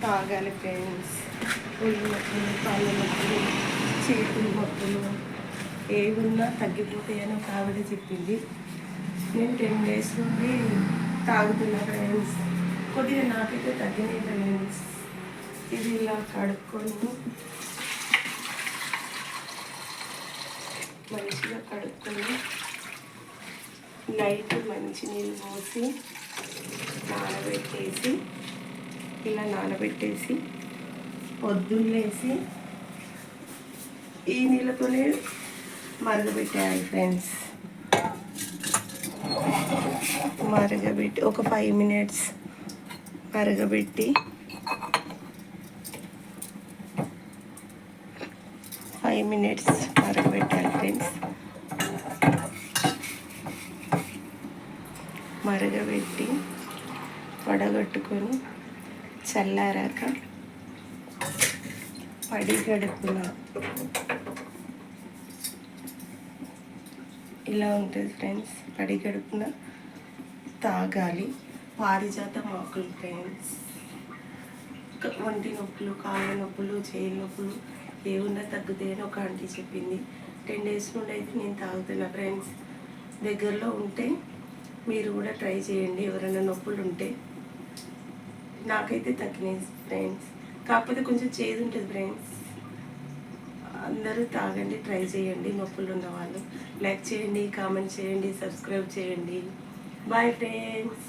తాగాలి ఫ్రెండ్స్. ఒళ్ళు నొప్పులు, కాళ్ళ నొప్పులు, చేతులు నొప్పులు ఏమున్నా తగ్గిపోతాయని ఒక ఆవిడ చెప్పింది. నేను 10 days నుండి తాగుతున్నా ఫ్రెండ్స్. కొద్దిగా నాకైతే తగ్గినాయి ఫ్రెండ్స్. ఇది ఇలా కడుక్కొని మంచిగా కడుక్కొని నైట్ మంచినీళ్ళు పోసి నానబెట్టేసి ఇలా నానబెట్టేసి పొద్దున్నేసి ఈ నీళ్ళతోనే మరగబెట్టేయాలి ఫ్రెండ్స్. మరగబెట్టి ఒక 5 minutes మరగబెట్టి 5 minutes మరగబెట్టాలి ఫ్రెండ్స్. మరగబెట్టి వడగట్టుకొని చల్లారాక పడి గడుపున ఇలా ఉంటుంది ఫ్రెండ్స్. పడి గడుపున తాగాలి. పారిజాతం ఆకులు ఫ్రెండ్స్. ఒంటి నొప్పులు, కాళ్ళ నొప్పులు, చేయి నొప్పులు ఏమున్నా తగ్గుతాయని ఒక ఆంటీ చెప్పింది. 10 days నుండి అయితే నేను తాగుతున్నా ఫ్రెండ్స్. దగ్గరలో ఉంటే మీరు కూడా ట్రై చేయండి. ఎవరైనా నొప్పులు ఉంటే. నాకైతే తగ్గినాయి ఫ్రెండ్స్. కాకపోతే కొంచెం చేదు ఉంటుంది ఫ్రెండ్స్. అందరూ తాగండి, ట్రై చేయండి. నొప్పులు ఉన్న వాళ్ళు లైక్ చేయండి, కామెంట్ చేయండి, సబ్స్క్రైబ్ చేయండి. Bye friends.